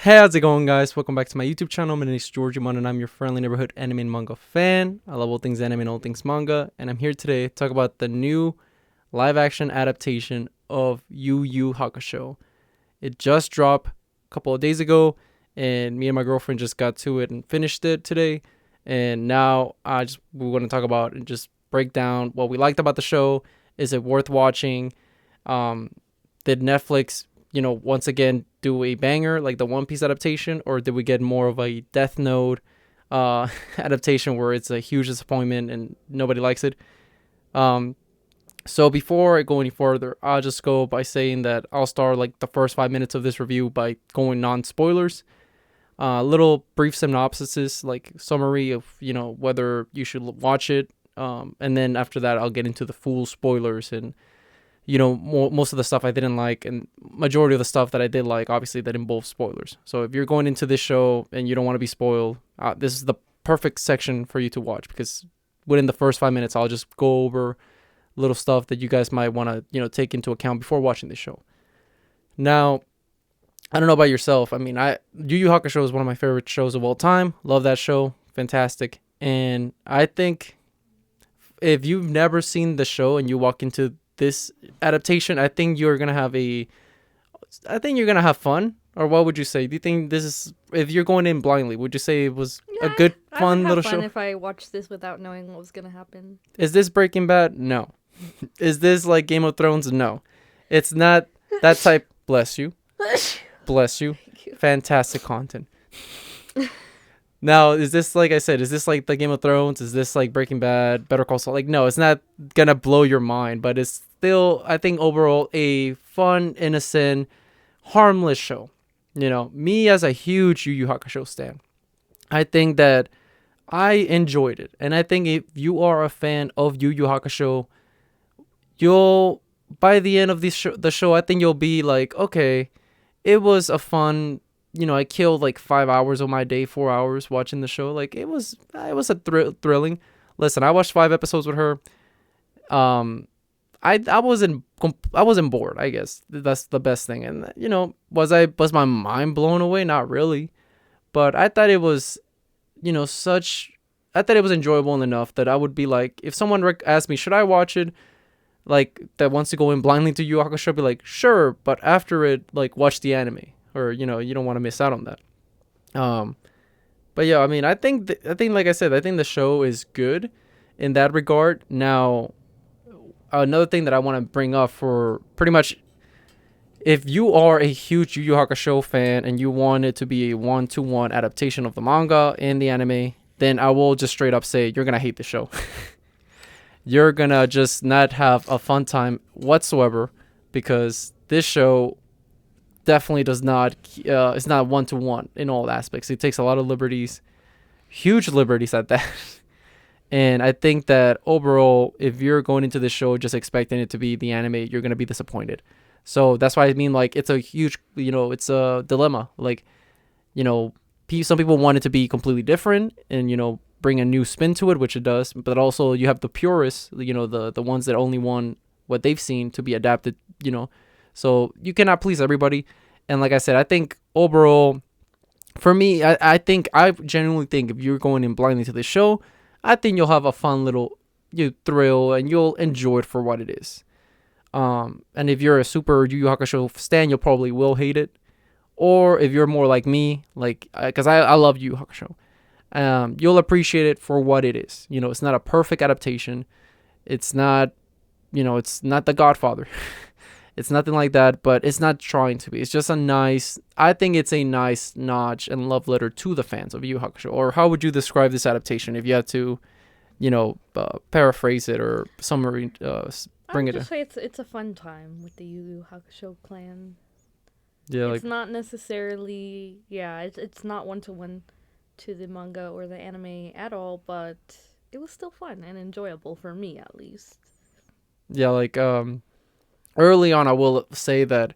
Hey, how's it going, guys? Welcome back to my YouTube channel. My name is Georgiemon, and I'm your friendly neighborhood anime and manga fan. I love all things anime and all things manga, and I'm here today to talk about the new live-action adaptation of Yu Yu Hakusho. It just dropped a couple of days ago, and me and my girlfriend just got to it and finished it today. And now we want to talk about and just break down what we liked about the show. Is it worth watching? Um, did Netflix once again do a banger like the One Piece adaptation, or did we get more of a Death Note adaptation where it's a huge disappointment and nobody likes it? So before I go any further, I'll just go by saying that I'll start like the first 5 minutes of this review by going non-spoilers. Little brief synopsis, like summary of whether you should watch it, and then after that I'll get into the full spoilers and most of the stuff I didn't like, and majority of the stuff that I did like, obviously, that involves spoilers. So if you're going into this show and you don't want to be spoiled, this is the perfect section for you to watch, because within the first 5 minutes, I'll just go over little stuff that you guys might want to, take into account before watching this show. Now, I don't know about yourself. I mean, Yu Yu Hakusho is one of my favorite shows of all time. Love that show. Fantastic. And I think if you've never seen the show and you walk into this adaptation, I think you're gonna have fun. Or what would you say? Do you think this is, if you're going in blindly, would you say it was a good, fun little show? If I watched this without knowing what was gonna happen. Is this Breaking Bad? No. Is this like Game of Thrones? No. It's not that type. Bless you. Bless you. Fantastic content. Now, is this, like I said, is this like the Game of Thrones? Is this like Breaking Bad, Better Call Saul? Like, no, it's not gonna blow your mind, but it's still, I think, overall a fun, innocent, harmless show. Me as a huge Yu Yu Hakusho stan, I think that I enjoyed it, and I think if you are a fan of Yu Yu Hakusho, you'll, by the end of the show, I think you'll be like, okay, it was a fun. I killed like 5 hours of my day, 4 hours watching the show. Like it was thrilling. Listen, I watched 5 episodes with her. I wasn't bored. I guess that's the best thing. And was my mind blown away? Not really, but I thought it was, I thought it was enjoyable enough that I would be like, if someone asked me, should I watch it? Like, that wants to go in blindly to Yu Yu Hakusho, be like, sure, but after it, like, watch the anime, or you don't want to miss out on that. Um, but yeah, I mean, I think, like I said, I think the show is good in that regard. Now, another thing that I want to bring up, for pretty much, if you are a huge Yu Yu Hakusho fan and you want it to be a 1-to-1 adaptation of the manga and the anime, then I will just straight up say you're gonna hate the show. You're gonna just not have a fun time whatsoever, because this show definitely does not, it's not 1-to-1 in all aspects. It takes a lot of liberties, huge liberties at that. And I think that overall, if you're going into this show just expecting it to be the anime, you're going to be disappointed. So that's why I mean, like, it's a huge, it's a dilemma. Like, some people want it to be completely different and, bring a new spin to it, which it does. But also you have the purists, the ones that only want what they've seen to be adapted, So you cannot please everybody. And like I said, I think overall, for me, I genuinely think if you're going in blindly to this show, I think you'll have a fun little thrill, and you'll enjoy it for what it is. And if you're a super Yu Yu Hakusho stan, you'll probably will hate it. Or if you're more like me, like, because I love Yu Yu Hakusho, you'll appreciate it for what it is. It's not a perfect adaptation. It's not, it's not The Godfather. It's nothing like that, but it's not trying to be. It's just I think it's a nice notch and love letter to the fans of Yu Yu Hakusho. Or how would you describe this adaptation if you had to, paraphrase it or summary, bring I it would in? just say it's a fun time with the Yu Yu Hakusho clan. Yeah, It's like, not necessarily, it's not 1-to-1 to the manga or the anime at all, but it was still fun and enjoyable for me, at least. yeah, like, early on, I will say that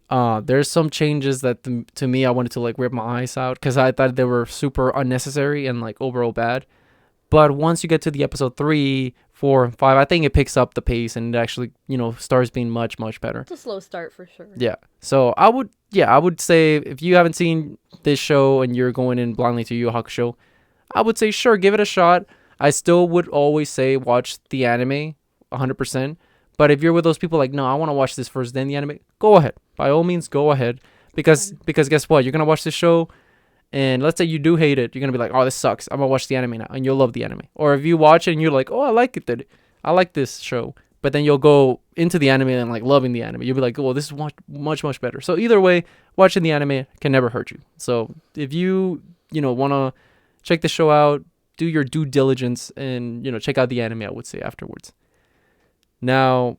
there's some changes that to me I wanted to like rip my eyes out, because I thought they were super unnecessary and like overall bad. But once you get to the episode 3, 4, and 5, I think it picks up the pace and it actually, starts being much, much better. It's a slow start for sure. Yeah. So I would say if you haven't seen this show and you're going in blindly to Yu Yu Hakusho, I would say sure, give it a shot. I still would always say watch the anime 100%. But if you're with those people like, no, I want to watch this first, then the anime, go ahead. By all means, go ahead. Because guess what? You're going to watch this show, and let's say you do hate it. You're going to be like, oh, this sucks. I'm going to watch the anime now. And you'll love the anime. Or if you watch it and you're like, oh, I like it. I like this show. But then you'll go into the anime and like loving the anime. You'll be like, oh, this is much, much, much better. So either way, watching the anime can never hurt you. So if you, want to check the show out, do your due diligence and, check out the anime, I would say, afterwards. Now,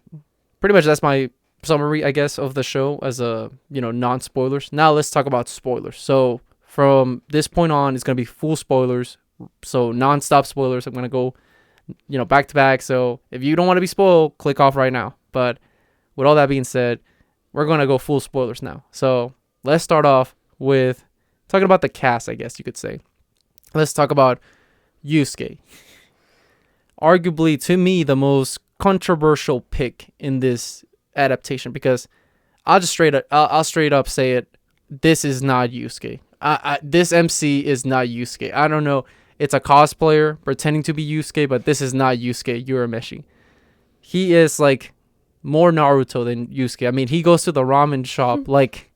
pretty much that's my summary, I guess, of the show as a, non-spoilers. Now let's talk about spoilers. So from this point on, it's going to be full spoilers. So non-stop spoilers. I'm going to go, back to back. So if you don't want to be spoiled, click off right now. But with all that being said, we're going to go full spoilers now. So let's start off with talking about the cast, I guess you could say. Let's talk about Yusuke. Arguably, to me, the most controversial pick in this adaptation, because I'll straight up say it. This is not Yusuke. This MC is not Yusuke. I don't know. It's a cosplayer pretending to be Yusuke, but this is not Yusuke Urameshi. He is like more Naruto than Yusuke. I mean, he goes to the ramen shop like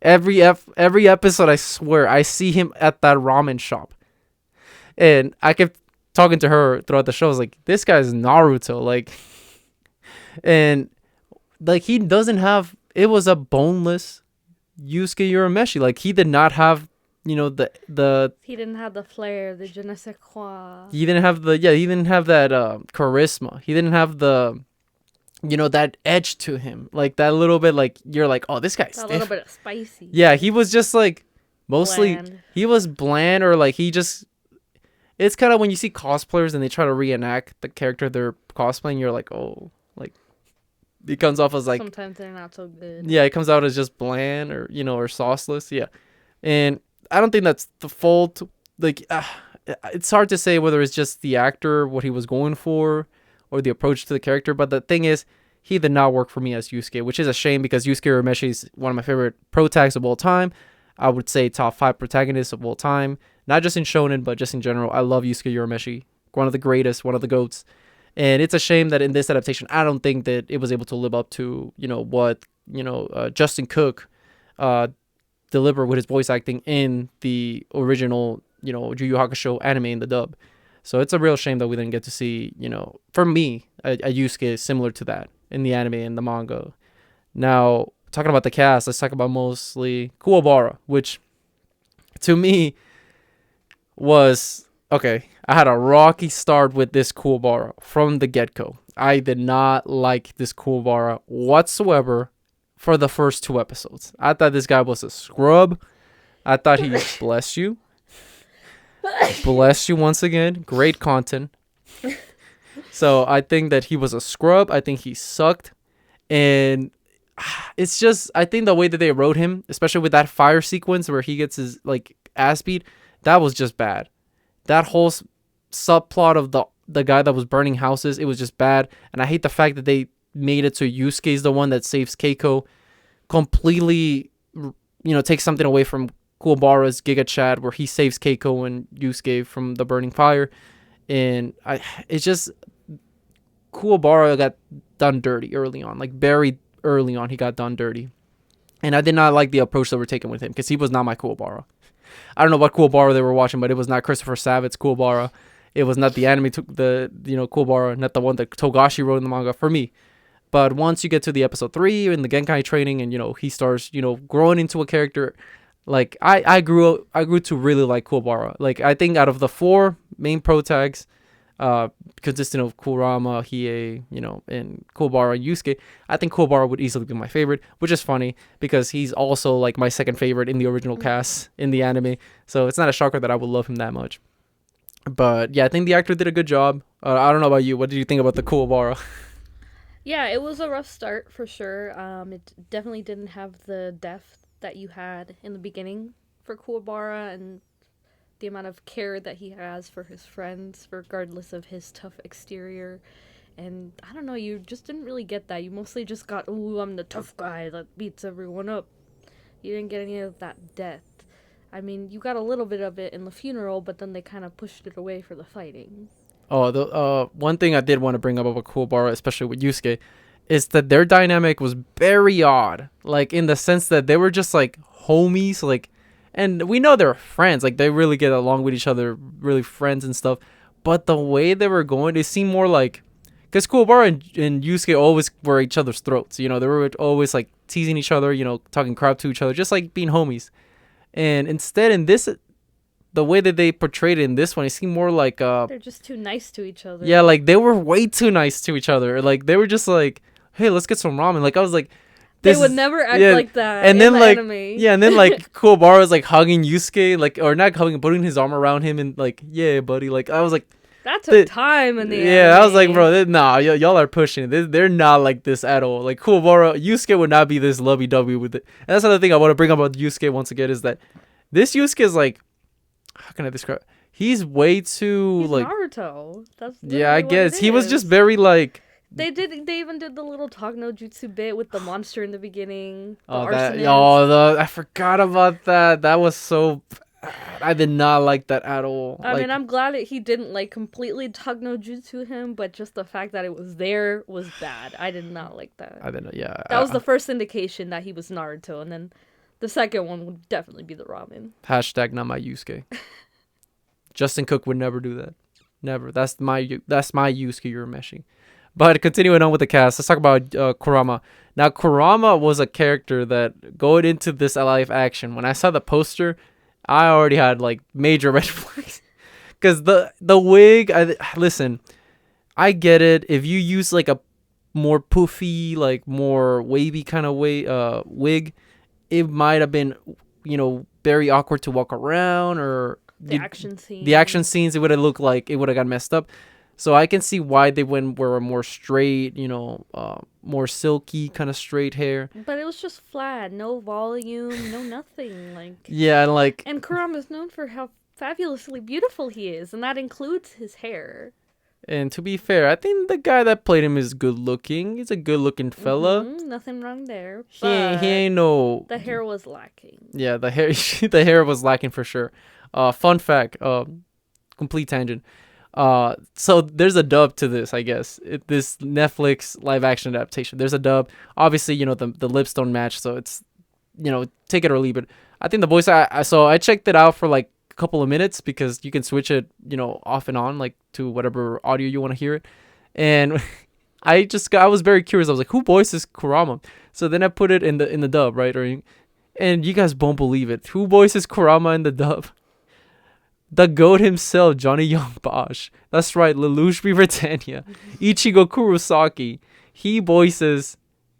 every episode. I swear, I see him at that ramen shop, and I kept talking to her throughout the show. I was like, this guy's Naruto, like, and like he doesn't have. It was a boneless Yusuke Urameshi. Like he did not have, the. He didn't have the flair, the je ne sais quoi. He didn't have the He didn't have that charisma. He didn't have the, that edge to him. Like that little bit. Like you're like, oh, this guy's a little bit of spicy. Yeah, he was just like mostly Bland. He was bland, or like he just. It's kind of when you see cosplayers and they try to reenact the character they're cosplaying, you're like, oh, like it comes off as like sometimes they're not so good. Yeah, it comes out as just bland or or sauceless. Yeah, and I don't think that's the fault. Like, it's hard to say whether it's just the actor, what he was going for, or the approach to the character. But the thing is, he did not work for me as Yusuke, which is a shame because Yusuke Urameshi is one of my favorite protags of all time. I would say top 5 protagonists of all time. Not just in shonen, but just in general. I love Yusuke Urameshi. One of the greatest, one of the GOATs. And it's a shame that in this adaptation, I don't think that it was able to live up to, what, Justin Cook delivered with his voice acting in the original, Yu Yu Hakusho anime in the dub. So it's a real shame that we didn't get to see, for me, a Yusuke similar to that in the anime and the manga. Now, talking about the cast, let's talk about mostly Kuwabara, which to me was okay. I had a rocky start with this Kuwabara from the get-go. I did not like this Kuwabara whatsoever for the first 2 episodes. I thought this guy was a scrub. I thought he bless you once again. Great content. So I think that he was a scrub. I think he sucked, and it's just, I think the way that they wrote him, especially with that fire sequence where he gets his like ass beat, that was just bad. That whole subplot of the guy that was burning houses, it was just bad. And I hate the fact that they made it so Yusuke's the one that saves Keiko. Completely, takes something away from Kuwabara's Giga Chad, where he saves Keiko and Yusuke from the burning fire. And it's just, Kuwabara got done dirty early on, like very early on. He got done dirty, and I did not like the approach that were taken with him because he was not my Kuwabara. I don't know what Kuwabara they were watching, but it was not Christopher Savett's Kuwabara. It was not the anime, Kuwabara, not the one that Togashi wrote in the manga for me. But once you get to the episode 3 in the Genkai training, and he starts growing into a character, like I grew to really like Kuwabara. Like I think out of the 4 main protags, consistent of Kurama, Hiei, and Kuwabara and Yusuke, I think Kuwabara would easily be my favorite, which is funny because he's also like my second favorite in the original cast in the anime. So it's not a shocker that I would love him that much. But yeah, I think the actor did a good job. I don't know about you. What did you think about the Kuwabara? Yeah, it was a rough start for sure. It definitely didn't have the depth that you had in the beginning for Kuwabara, and the amount of care that he has for his friends, regardless of his tough exterior. And I don't know, you just didn't really get that. You mostly just got, ooh, I'm the tough guy that beats everyone up. You didn't get any of that death. I mean, you got a little bit of it in the funeral, but then they kind of pushed it away for the fighting. Oh, the one thing I did want to bring up about Kuwabara, especially with Yusuke, is that their dynamic was very odd. Like in the sense that they were just like homies, like, and we know they're friends, like they really get along with each other, really friends and stuff. But the way they were going, they seemed more like, because Kuwabara and Yusuke always were each other's throats. You know, they were always like teasing each other, you know, talking crap to each other, just like being homies. And instead, in this, the way that they portrayed it in this one, it seemed more like They're just too nice to each other. yeah, like they were way too nice to each other. Like they were just like, hey, let's get some ramen. Like I was like, they would never act like that. And then in the like anime. yeah, and then like Kuwabara was like hugging Yusuke, like, or not hugging, putting his arm around him and like, yeah, buddy. Like I was like, that took time in the yeah, anime. I was like, bro, y'all are pushing it. They're not like this at all. Like Kuwabara, Yusuke would not be this lovey-dovey with it. And that's another thing I want to bring up about Yusuke once again is that this Yusuke is like, how can I describe? He's way too He's like Naruto. That's yeah, I guess he was just is. very like. They even did the little talk no jutsu bit with the monster in the beginning. The I forgot about that. That was so. I did not like that at all. I mean, I'm glad he didn't like completely talk no jutsu him, but just the fact that it was there was bad. I did not like that. I didn't know. Yeah, that was the first indication that he was Naruto, and then the second one would definitely be the ramen. Hashtag not my Yusuke. Justin Cook would never do that. Never. That's my Yusuke Urameshi. But continuing on with the cast, let's talk about Kurama. Now, Kurama was a character that going into this live action, when I saw the poster, I already had like major red flags. Because the wig, listen, I get it. If you use like a more poofy, like more wavy kind of wig, it might have been, you know, very awkward to walk around, or the action scenes, it would have looked like it would have got messed up. So I can see why they were a more straight, you know, more silky kind of straight hair. But it was just flat, no volume, no nothing. Like yeah, like, and Kurama's known for how fabulously beautiful he is, and that includes his hair. And to be fair, I think the guy that played him is good looking. He's a good looking fella. Nothing wrong there. He ain't no. The hair was lacking. Yeah, the hair was lacking for sure. Fun fact. Complete tangent. So there's a dub to this, I guess. This Netflix live action adaptation. There's a dub. Obviously, you know, the lips don't match, so it's, you know, take it or leave it. I think the voice I checked it out for like a couple of minutes because you can switch it, you know, off and on, like to whatever audio you want to hear it. And I was very curious. I was like, who voices Kurama? So then I put it in the dub, right? And you guys won't believe it. Who voices Kurama in the dub? The GOAT himself, Johnny Young Bosch. That's right, Lelouch Britannia. Ichigo Kurosaki. He voices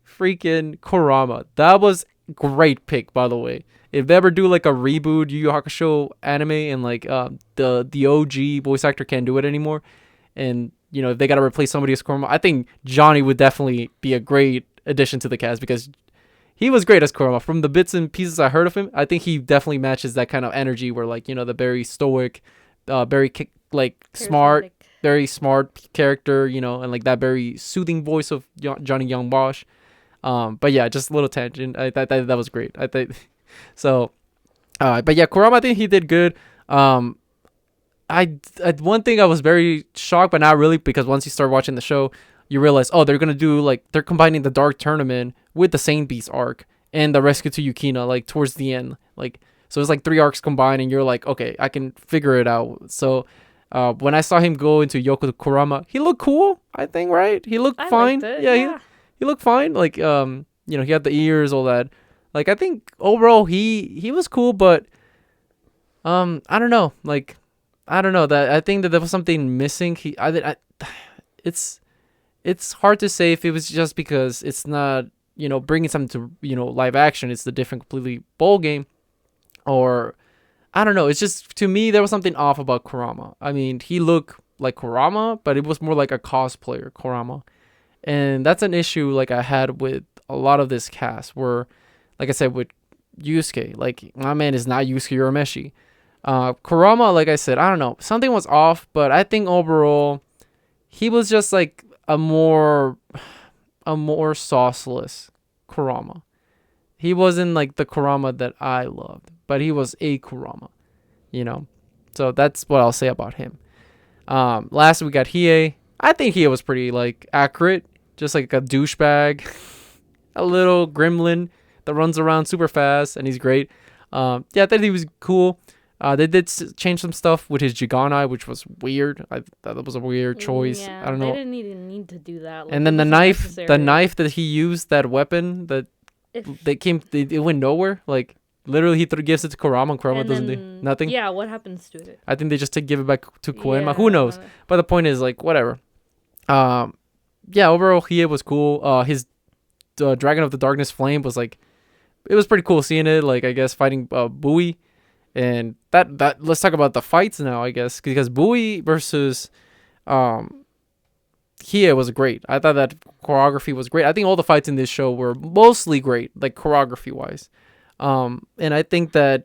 freaking Kurama. That was great pick, by the way. If they ever do like a reboot Yu Yu Hakusho anime and like the OG voice actor can't do it anymore, and you know if they gotta replace somebody as Kurama, I think Johnny would definitely be a great addition to the cast because he was great as Kurama. From the bits and pieces I heard of him, I think he definitely matches that kind of energy where, like, you know, the very stoic, very smart, very smart character, you know, and like that very soothing voice of Johnny Young Bosch. But yeah, just a little tangent. I thought that was great. I think so. But yeah, Kurama, I think he did good. One thing I was very shocked, but not really, because once you start watching the show, you realize, oh, they're combining the Dark Tournament with the Saint Beast arc and the Rescue to Yukina, like towards the end, like, so it's like 3 arcs combined, and you're like, okay, I can figure it out. So when I saw him go into Yoko Kurama, he looked cool, I think, right? He looked fine. Yeah. He looked fine. Like, you know, he had the ears, all that. Like, I think overall he was cool, but I don't know. Like, I don't know, that I think that there was something missing. It's hard to say if it was just because it's not, you know, bringing something to, you know, live action. It's the different completely ball game, or I don't know. It's just, to me, there was something off about Kurama. I mean, he looked like Kurama, but it was more like a cosplayer Kurama. And that's an issue like I had with a lot of this cast where, like I said, with Yusuke, like, my man is not Yusuke Urameshi. Kurama, like I said, I don't know, something was off, but I think overall he was just like a more sauceless Kurama. He wasn't like the Kurama that I loved, but he was a Kurama, you know. So that's what I'll say about him. Last we got Hiei. I think Hiei was pretty like accurate, just like a douchebag, a little gremlin that runs around super fast, and he's great. Yeah, I think he was cool. They did change some stuff with his Jiganai, which was weird. I thought that was a weird choice. Yeah, I don't know. They didn't even need to do that. Like, And then it the wasn't knife, necessary. the knife that he used, that weapon that it went nowhere. Like literally, he gives it to Kurama, and Kurama And doesn't do then, nothing. Yeah, what happens to it? I think they just give it back to Koenma. Yeah, Who knows? But the point is, like, whatever. Yeah, overall, Hiei was cool. His Dragon of the Darkness Flame was like, it was pretty cool seeing it. Like, I guess fighting Bui, and that let's talk about the fights now. I guess because Bui versus Hiei was great. I thought that choreography was great. I think all the fights in this show were mostly great, like choreography wise. And I think that,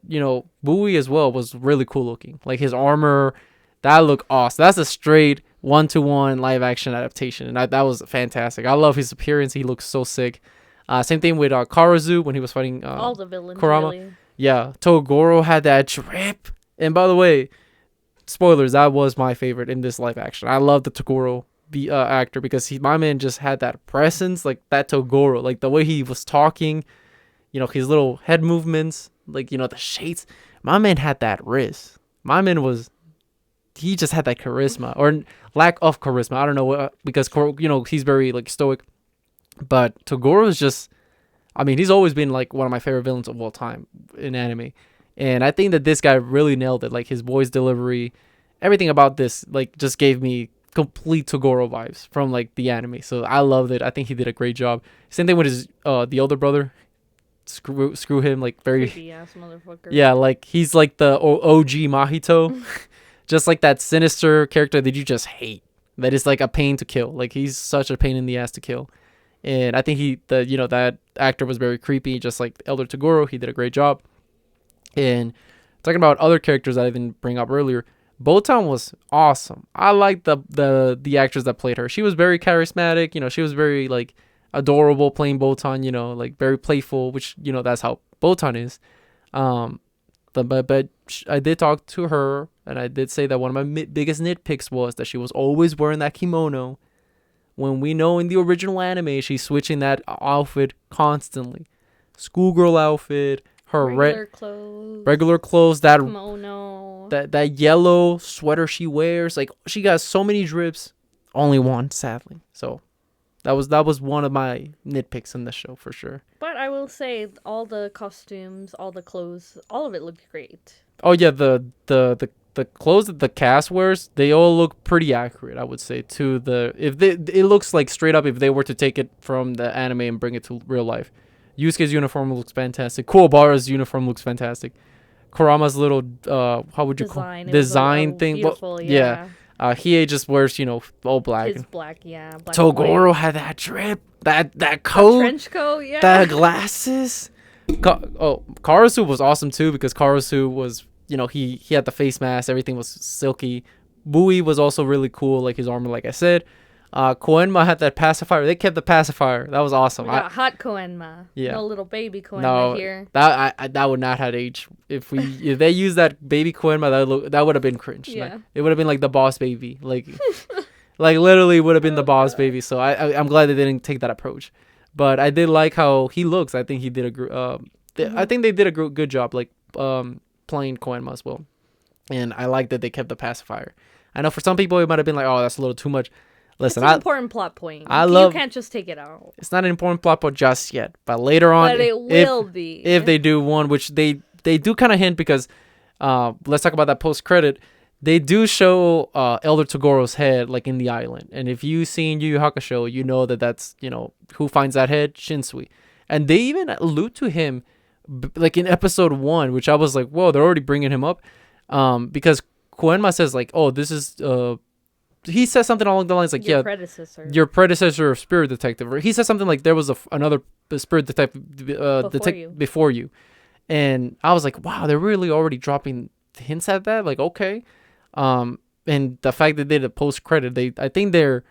Bui as well was really cool looking. Like his armor, that looked awesome. That's a straight 1-to-1 live action adaptation, and that was fantastic. I love his appearance. He looks so sick. Same thing with Karazu when he was fighting All the villains, Kurama. really. Yeah, Togoro had that drip. And by the way, spoilers, that was my favorite in this live action. I love the Togoro actor because my man just had that presence, like that Togoro, like the way he was talking, his little head movements, like, the shades. My man had that wrist. He just had that charisma or lack of charisma. I don't know because, he's very like stoic. But Toguro is just, he's always been like one of my favorite villains of all time in anime. And I think that this guy really nailed it. Like his voice delivery, everything about this, like just gave me complete Toguro vibes from like the anime. So I loved it. I think he did a great job. Same thing with his the older brother. Screw him, like very creepy ass motherfucker. Yeah, like he's like the OG Mahito. Just like that sinister character that you just hate. That is like a pain to kill. Like he's such a pain in the ass to kill. And I think that actor was very creepy, just like Elder Toguro. He did a great job. And talking about other characters that I didn't bring up earlier, Botan was awesome. I liked the actress that played her. She was very charismatic. She was very like adorable playing Botan. Like very playful, which that's how Botan is. But I did talk to her, and I did say that one of my biggest nitpicks was that she was always wearing that kimono. When we know in the original anime, she's switching that outfit constantly. Schoolgirl outfit, her regular clothes, that kimono, that yellow sweater she wears. Like she got so many drips, only one, sadly. So that was one of my nitpicks in the show for sure. But I will say all the costumes, all the clothes, all of it looked great. Oh yeah, the clothes that the cast wears, they all look pretty accurate, I would say. It looks like straight up if they were to take it from the anime and bring it to real life. Yusuke's uniform looks fantastic. Kuwabara's uniform looks fantastic. Kurama's little how would you design thing? Beautiful, yeah. Hiei just wears all black. His black, yeah. Black Toguro had that drip, that coat, trench coat, yeah. that glasses. Karasu was awesome too because Karasu was, he had the face mask, everything was silky. Bui was also really cool, like his armor, like I said. Koenma had that pacifier. They kept the pacifier. That was awesome. We got hot Koenma. Yeah. No little baby Koenma here. That would not have aged. If they used that baby Koenma, that would have been cringe. Yeah. Like, it would have been like the boss baby. Like like literally would have been the boss baby. So I'm glad they didn't take that approach. But I did like how he looks. I think he did I think they did a good job, like playing Koenma as well. And I like that they kept the pacifier. I know for some people it might have been like, oh, that's a little too much. Listen, it's an important plot point. You can't just take it out. It's not an important plot point just yet, but later on, but it will be if they do one, which they do kind of hint because let's talk about that post credit. They do show Elder Togoro's head like in the island, and if you've seen Yu Yu Hakusho, you know that's who finds that head, Shinsui, and they even allude to him like in episode 1, which I was like, whoa, they're already bringing him up, because Koenma says like, oh, this is he says something along the lines like, your predecessor of Spirit Detective, or he says something like there was another Spirit Detective before you, and I was like, wow, they're really already dropping hints at that. Like, okay. And the fact that they did a post credit, I think they're,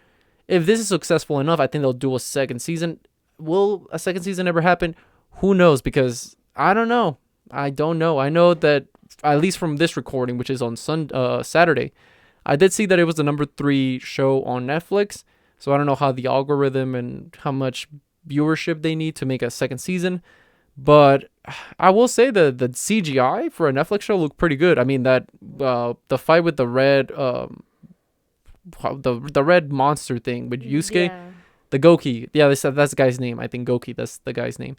if this is successful enough, I think they'll do a second season. Will a second season ever happen? Who knows? Because I don't know. I don't know. I know that at least from this recording, which is on Saturday, I did see that it was the number 3 show on Netflix. So I don't know how the algorithm and how much viewership they need to make a second season. But I will say the CGI for a Netflix show looked pretty good. I mean that the fight with the red the red monster thing with Yusuke, Yeah. the Goki. Yeah, that's the guy's name. I think Goki. That's the guy's name.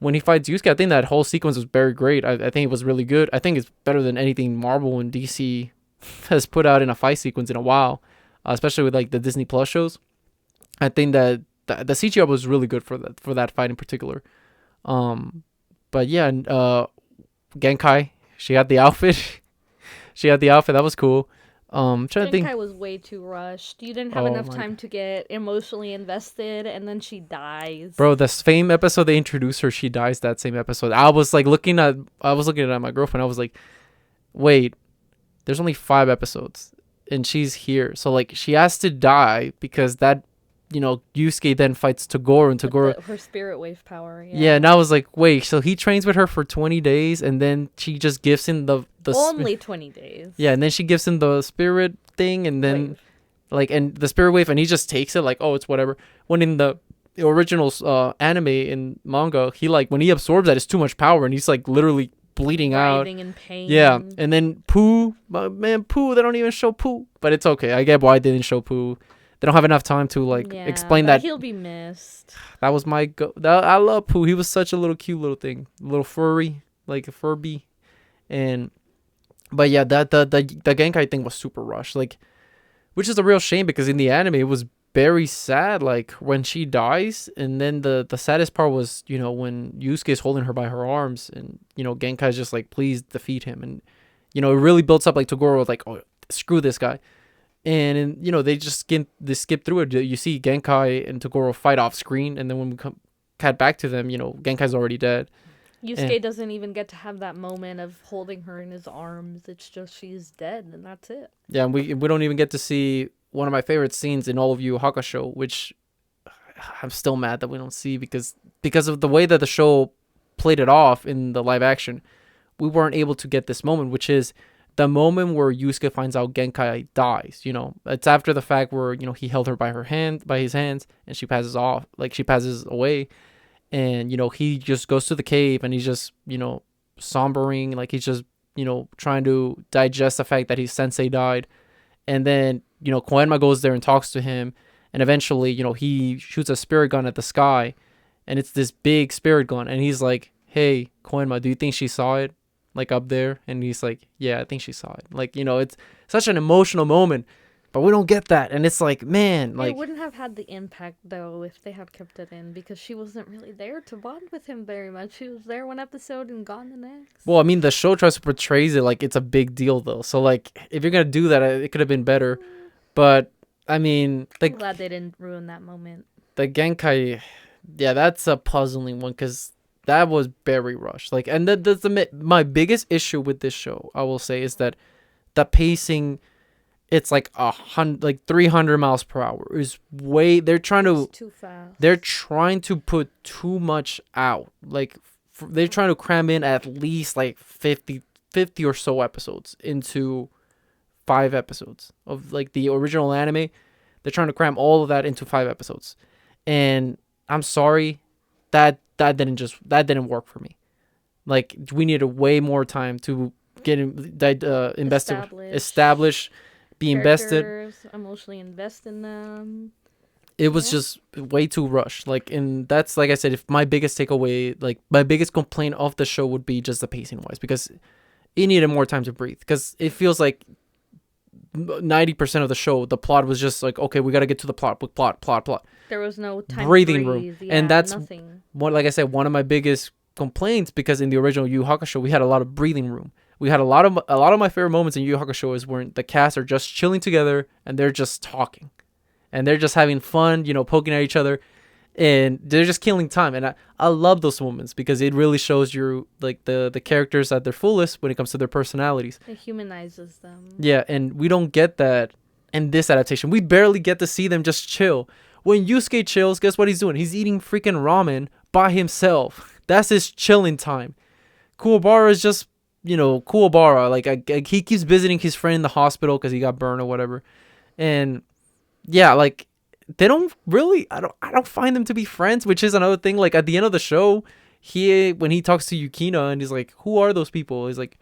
When he fights Yusuke, I think that whole sequence was very great. I think it was really good. I think it's better than anything Marvel and DC has put out in a fight sequence in a while, especially with like the Disney Plus shows. I think that the CGI was really good for that fight in particular. But yeah, Genkai, she had the outfit. She had the outfit. That was cool. Trying to think. Shinkai was way too rushed. You didn't have Oh enough my time to get emotionally invested, and then she dies. Bro, the same episode they introduce her, she dies that same episode. I was looking at my girlfriend. I was like, wait, there's only 5 episodes, and she's here. So like, she has to die because that, Yusuke then fights Toguro, and Toguro. Her spirit wave power. Yeah, and I was like, wait, so he trains with her for 20 days, and then she just gives him the only 20 days. Yeah, and then she gives him the spirit thing, and then Wave. like, and the spirit wave, and he just takes it like, oh, it's whatever. When in the original anime in manga, he like, when he absorbs that, it's too much power, and he's like literally bleeding out. Writhing in pain. Yeah, and then Pooh, man, Pooh, they don't even show Pooh, but it's okay. I get why they didn't show Pooh. They don't have enough time to like explain that. He'll be missed. That was my I love Pooh. He was such a little cute little thing, little furry, like a Furby, and. But yeah, the Genkai thing was super rushed, like, which is a real shame because in the anime it was very sad, like when she dies, and then the saddest part was when Yusuke is holding her by her arms, and Genkai's just like, please defeat him, and it really builds up, like Toguro was like, oh, screw this guy, and they just skip through it. You see Genkai and Toguro fight off screen, and then when we cut back to them, Genkai's already dead. Yusuke doesn't even get to have that moment of holding her in his arms. It's just she's dead, and that's it. Yeah, and we don't even get to see one of my favorite scenes in all of Yu Hakusho, which I'm still mad that we don't see because of the way that the show played it off in the live action. We weren't able to get this moment, which is the moment where Yusuke finds out Genkai dies. It's after the fact where he held her by his hands, and she passes away. And, he just goes to the cave, and he's just, sombering, like he's just, trying to digest the fact that his sensei died. And then, Koenma goes there and talks to him. And eventually, he shoots a spirit gun at the sky. And it's this big spirit gun. And he's like, hey, Koenma, do you think she saw it? Like up there? And he's like, yeah, I think she saw it. Like, it's such an emotional moment. But we don't get that, and it's like, man, like, it wouldn't have had the impact though if they had kept it in, because she wasn't really there to bond with him very much. She was there one episode and gone the next. Well, I mean, the show tries to portray it like it's a big deal though. So like, if you're gonna do that, it could have been better. But I mean, I'm glad they didn't ruin that moment. The Genkai, yeah, that's a puzzling one because that was very rushed. Like, and that's my biggest issue with this show, I will say, is that the pacing. It's like 300 miles per hour is way. They're trying to. It's too fast. They're trying to put too much out. Like they're trying to cram in at least like 50 or so episodes into 5 episodes of like the original anime. They're trying to cram all of that into 5 episodes, and I'm sorry, that didn't work for me. Like, we needed way more time to get invested, establish. Be invested, emotionally invest in them. It was just way too rushed. Like, and that's, like I said, if my biggest takeaway, like my biggest complaint of the show would be just the pacing wise, because it needed more time to breathe. Because it feels like 90% of the show, the plot was just like, okay, we got to get to the plot. There was no time breathing to breathe. room, Yeah, and that's nothing. like I said, one of my biggest complaints, because in the original Yu Hakusho we had a lot of breathing room. We had a lot of my favorite moments in Yu Hakusho is when the cast are just chilling together and they're just talking, and they're just having fun, poking at each other. and they're just killing time. And I love those moments because it really shows you like the characters at their fullest when it comes to their personalities. It humanizes them. Yeah, and we don't get that in this adaptation. We barely get to see them just chill. When Yusuke chills, guess what he's doing? He's eating freaking ramen by himself. That's his chilling time. Kuwabara is just, Kuwabara. Like, he keeps visiting his friend in the hospital because he got burned or whatever. And yeah, like they don't really. I don't find them to be friends, which is another thing. Like at the end of the show, when he talks to Yukina and he's like, "Who are those people?" He's like,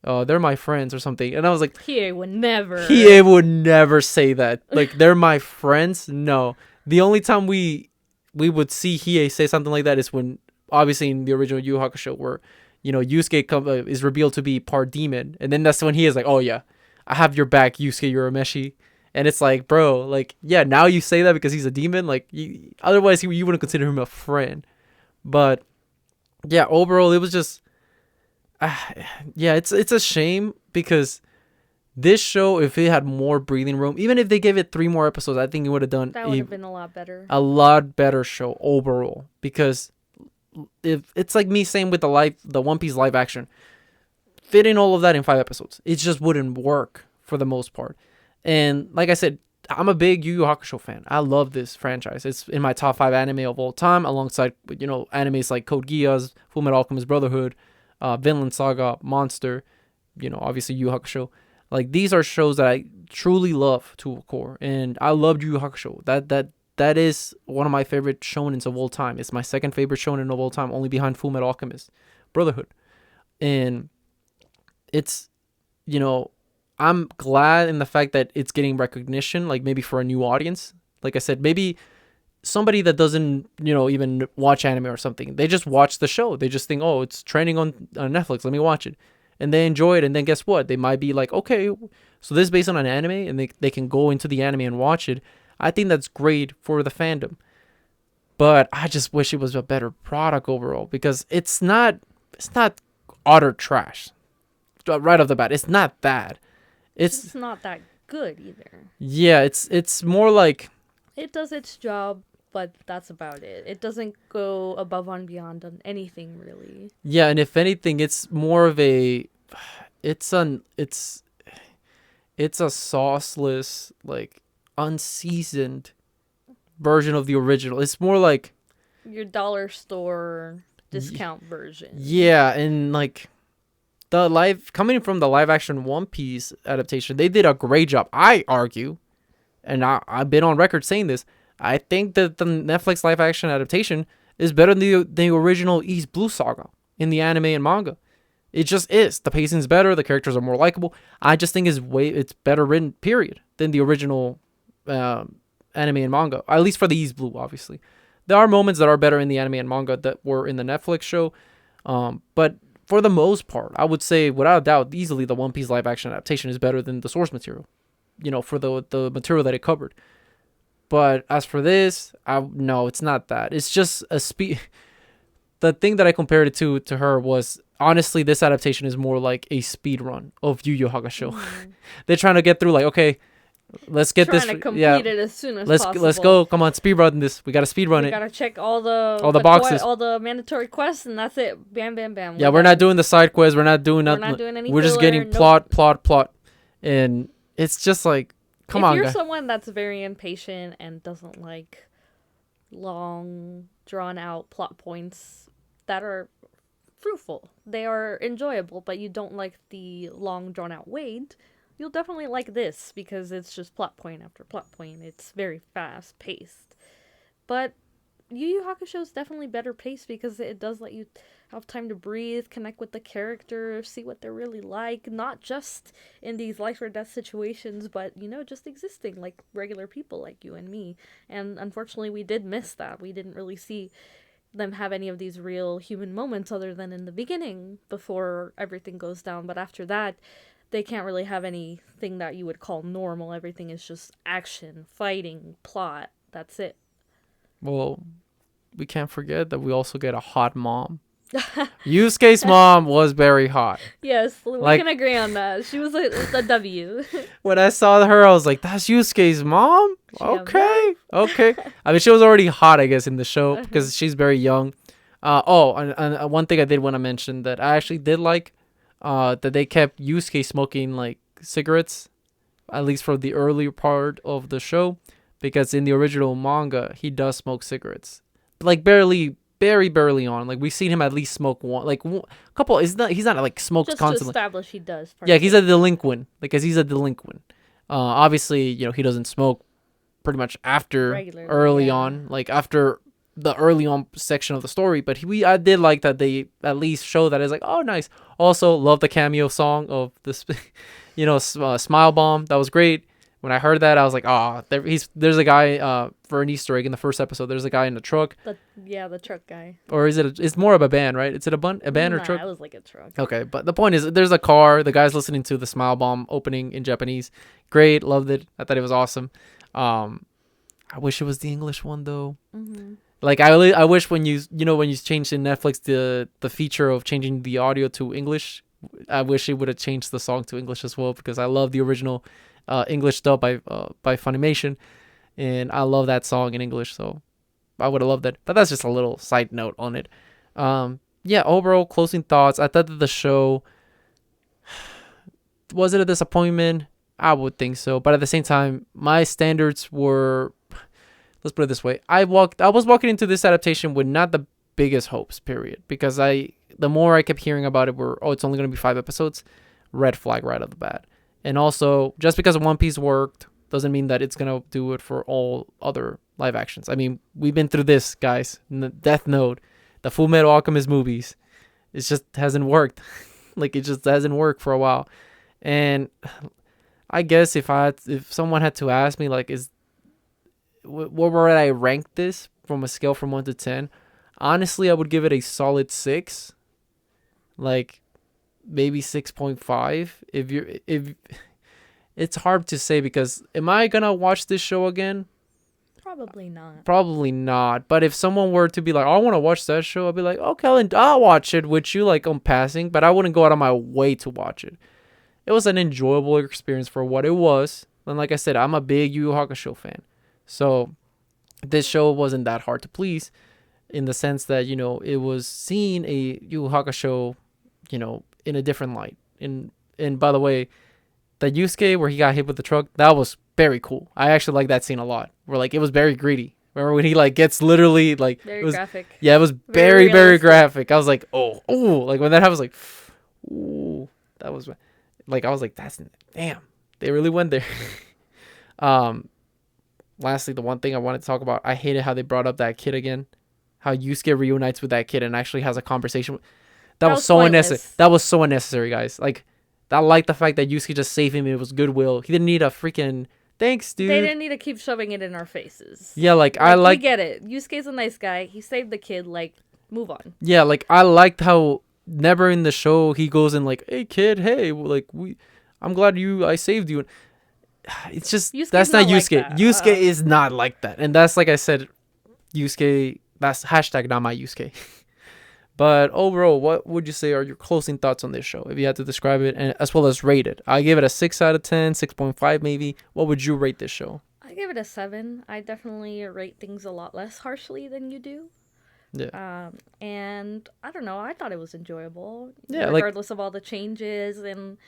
"Oh, they're my friends or something." And I was like, Hiei would never. Hiei would never say that. Like they're my friends. No, the only time we would see Hiei say something like that is when obviously in the original Yu Yu Hakusho where Yusuke is revealed to be part demon, and then that's when he is like, "Oh yeah, I have your back, Yusuke Urameshi." And it's like, bro, like, yeah, now you say that because he's a demon. Like, otherwise, you wouldn't consider him a friend. But, yeah, overall, it was just, yeah, it's a shame because this show, if it had more breathing room, even if they gave it 3 more episodes, I think it would have done That would have been a lot better. A lot better show overall. Because if it's like me saying with the One Piece live action, fitting all of that in 5 episodes, it just wouldn't work for the most part. And like I said, I'm a big Yu Yu Hakusho fan. I love this franchise. It's in my top 5 anime of all time, alongside animes like Code Geass, Fullmetal Alchemist Brotherhood, Vinland Saga, Monster, obviously Yu Yu Hakusho. Like these are shows that I truly love to a core, and I loved Yu Yu Hakusho. That is one of my favorite shonens of all time. It's my second favorite shonen of all time, only behind Fullmetal Alchemist Brotherhood, and it's I'm glad in the fact that it's getting recognition, like maybe for a new audience. Like I said, maybe somebody that doesn't, even watch anime or something. They just watch the show. They just think, oh, it's trending on Netflix. Let me watch it. And they enjoy it. And then guess what? They might be like, okay, so this is based on an anime, and they can go into the anime and watch it. I think that's great for the fandom. But I just wish it was a better product overall because it's not utter trash. Right off the bat, it's not bad. It's not that good either. Yeah, it's more like it does its job, but that's about it. It doesn't go above and beyond on anything really. Yeah, and if anything, it's more of a it's a sauceless, like unseasoned version of the original. It's more like your dollar store discount version. Yeah, and like coming from the live action One Piece adaptation, they did a great job. I argue, and I've been on record saying this, I think that the Netflix live action adaptation is better than the original East Blue Saga in the anime and manga. It just is. The pacing's better, the characters are more likable. I just think it's better written, period, than the original anime and manga. At least for the East Blue, obviously. There are moments that are better in the anime and manga that were in the Netflix show, but for the most part, I would say, without a doubt, easily the One Piece live-action adaptation is better than the source material, for the material that it covered. But as for this, no, it's not that. It's just a speed. The thing that I compared it to her was, honestly, this adaptation is more like a speed run of Yu Yu Hakusho. Mm-hmm. They're trying to get through, like, okay, let's get this. Trying to complete it as soon as possible. Let's go. Come on, speed run this. We gotta speed run it. We gotta check all the boxes, all the mandatory quests, and that's it. Bam, bam, bam. Yeah, we're not doing the side quests. We're not doing nothing. We're not doing any. We're just getting plot, and it's just like, come on, if you're guys. Someone that's very impatient and doesn't like long, drawn out plot points that are fruitful, they are enjoyable, but you don't like the long, drawn out wait, you'll definitely like this because it's just plot point after plot point. It's very fast paced. But Yu Yu Hakusho is definitely better paced because it does let you have time to breathe, connect with the characters, see what they're really like, not just in these life or death situations, but, just existing like regular people like you and me. And unfortunately, we did miss that. We didn't really see them have any of these real human moments other than in the beginning before everything goes down. But after that, they can't really have anything that you would call normal. Everything is just action, fighting, plot. That's it. Well, we can't forget that we also get a hot mom. Yusuke's mom was very hot. Yes, we Like, can agree on that. She was a W. when I saw her, I was like, "That's Yusuke's mom." Yeah. Okay, okay. I mean, she was already hot, I guess, in the show Uh-huh. because she's very young. And one thing I did want to mention that I actually did like, that they kept Yusuke smoking like cigarettes, at least for the earlier part of the show, because in the original manga he does smoke cigarettes, like barely, very barely on. Like we've seen him at least smoke one, like a couple. Is not he's not like smokes Just to constantly. establish he does. Yeah, he's a partake. delinquent because he's a delinquent. Obviously, he doesn't smoke pretty much after Regularly, early yeah. on, like after the early on section of the story. But I did like that they at least show that it's like, oh, nice. Also, love the cameo song of this, Smile Bomb. That was great. When I heard that, I was like, oh, there's a guy for an Easter egg in the first episode. There's a guy in the truck, The truck guy. or is it? It's more of a band, right? Is it a band or Nah, truck? I was like a truck. Okay, but the point is, there's a car. The guy's listening to the Smile Bomb opening in Japanese. Great, loved it. I thought it was awesome. I wish it was the English one though. Mm-hmm. Like I wish when when you changed in Netflix the feature of changing the audio to English, I wish it would have changed the song to English as well because I love the original English dub by Funimation, and I love that song in English. So I would have loved it. But that's just a little side note on it. Yeah, overall closing thoughts. I thought that the show, was it a disappointment? I would think so, but at the same time, my standards were, let's put it this way. I was walking into this adaptation with not the biggest hopes, period, because the more I kept hearing about it it's only going to be 5 episodes, red flag right off the bat. And also, just because One Piece worked doesn't mean that it's going to do it for all other live actions. I mean, we've been through this, guys. Death Note, the Full Metal Alchemist movies. It just hasn't worked. Like, it just hasn't worked for a while. And I guess if someone had to ask me, like, where would I rank this from a scale from 1 to 10? Honestly, I would give it a solid 6. Like, maybe 6.5. If it's hard to say because am I gonna watch this show again? Probably not. Probably not. But if someone were to be like, oh, I want to watch that show, I'd be like, okay, I'll watch it with you, like, on passing, but I wouldn't go out of my way to watch it. It was an enjoyable experience for what it was. And like I said, I'm a big Yu Yu Hakusho fan. So this show wasn't that hard to please in the sense that, it was seeing a Yu Yu Hakusho, in a different light. And by the way, the Yusuke where he got hit with the truck, that was very cool. I actually like that scene a lot. Where like it was very greedy. Remember when he like gets literally like Very it was, graphic. Yeah, it was Very very realistic. graphic. I was like, oh, like when that happened, I was like, ooh, that was like I was like, that's damn. They really went there. Lastly, the one thing I wanted to talk about, I hated how they brought up that kid again. How Yusuke reunites with that kid and actually has a conversation. That was so unnecessary. pointless. That was so unnecessary, guys. Like, I like the fact that Yusuke just saved him. It was goodwill. He didn't need a freaking thanks, dude. They didn't need to keep shoving it in our faces. Yeah, I We like. get it. Yusuke's a nice guy. He saved the kid. Like, move on. Yeah, like I liked how never in the show he goes in like, "Hey kid, hey, like I'm glad I saved you." It's just Yusuke's that's not not like Yusuke. that. Yusuke is not like that, and that's like I said, Yusuke. That's hashtag not my Yusuke. But overall, what would you say are your closing thoughts on this show? If you had to describe it, and as well as rate it, I give it a 6 out of 10, 6.5 maybe. What would you rate this show? I give it a 7. I definitely rate things a lot less harshly than you do. Yeah. And I don't know. I thought it was enjoyable. Yeah, like- regardless of all the changes, and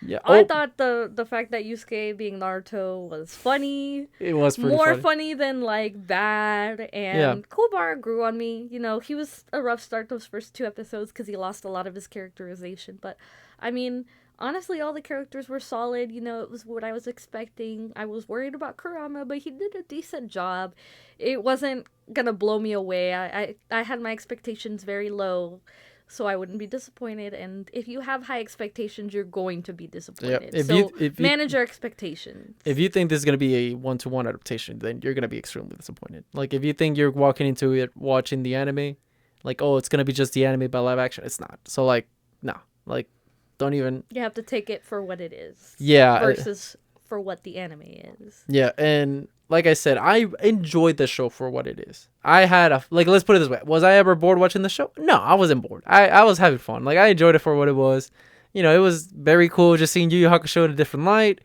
Yeah. I thought the fact that Yusuke being Naruto was funny. It was pretty More funny. funny than like bad. And Yeah. Kuwabara grew on me. He was a rough start those first 2 episodes because he lost a lot of his characterization. But I mean, honestly, all the characters were solid. It was what I was expecting. I was worried about Kurama, but he did a decent job. It wasn't gonna blow me away. I had my expectations very low, so I wouldn't be disappointed. And if you have high expectations, you're going to be disappointed. If So you- manage your expectations. If you think this is going to be a 1-to-1 adaptation, then you're going to be extremely disappointed. Like, if you think you're walking into it watching the anime, like, oh, it's going to be just the anime by live action, it's not. So, like, no. Like, don't even... You have to take it for what it is. Yeah. Versus for what the anime is. Yeah, and like I said, I enjoyed the show for what it is. I had let's put it this way. Was I ever bored watching the show? No, I wasn't bored. I was having fun. Like, I enjoyed it for what it was. You know, it was very cool just seeing Yu Yu Hakusho in a different light.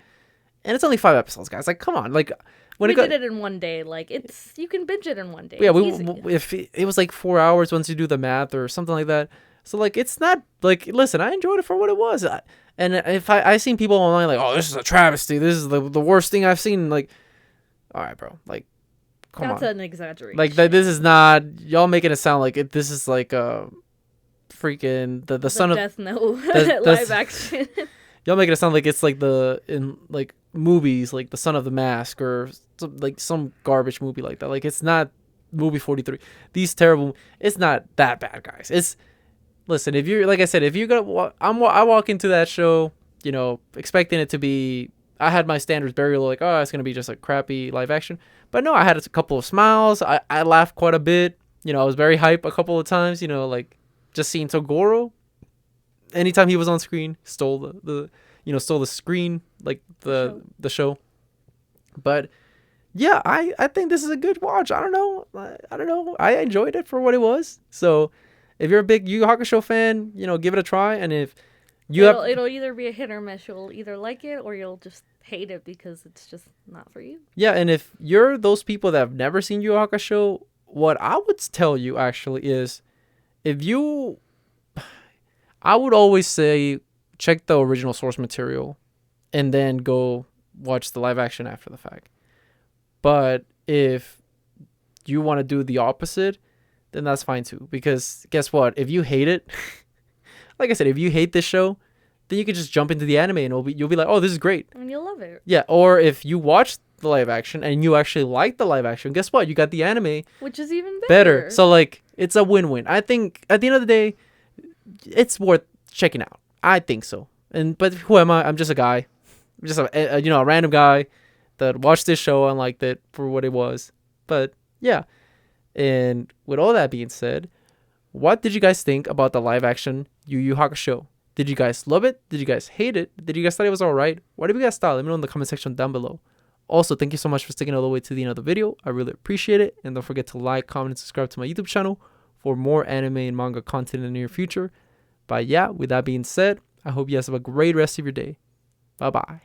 And it's only 5 episodes, guys. Like, come on. Like, when we did it in one day. Like, you can binge it in one day. Yeah, It's if it was like 4 hours once you do the math or something like that. So, like, it's not like, listen, I enjoyed it for what it was. And if I seen people online like, oh, this is a travesty. This is the worst thing I've seen. Like, all right, bro. Like, come That's on. an exaggeration. Like, this is not, y'all making it sound like this is like a freaking the son of Death Note the- live action. y'all making it sound like it's like in like movies like the Son of the Mask or some garbage movie like that. Like, it's not movie 43. These terrible. It's not that bad, guys. It's, listen, if you're, like I said, if you're gonna I walk into that show, you know, expecting it to be, I had my standards very low, like, oh, it's gonna be just a crappy live action. But no, I had a couple of smiles. I laughed quite a bit. You know, I was very hype a couple of times. You know, like, just seeing Toguro. Anytime he was on screen, stole the screen, like the show. But yeah, I think this is a good watch. I don't know. I enjoyed it for what it was. So if you're a big Yu Yu Hakusho fan, you know, give it a try. And if it'll either be a hit or miss. You'll either like it or you'll just hate it because it's just not for you. Yeah, and if you're those people that have never seen Yu Yu Hakusho, what I would tell you actually is, I would always say check the original source material and then go watch the live action after the fact. But if you want to do the opposite, then that's fine too. Because guess what? If you hate it, like I said, if you hate this show, then you can just jump into the anime and you'll be like, oh, this is great. And you'll love it. Yeah, or if you watch the live action and you actually like the live action, guess what? You got the anime. Which is even Better. So, like, it's a win-win. I think at the end of the day, it's worth checking out. I think so. But who am I? I'm just a guy. I'm just a random guy that watched this show and liked it for what it was. But yeah. And with all that being said, what did you guys think about the live action Yu Yu Hakusho? Did you guys love it? Did you guys hate it? Did you guys thought it was alright? What did you guys thought? Let me know in the comment section down below. Also, thank you so much for sticking all the way to the end of the video. I really appreciate it. And don't forget to like, comment, and subscribe to my YouTube channel for more anime and manga content in the near future. But yeah, with that being said, I hope you guys have a great rest of your day. Bye-bye.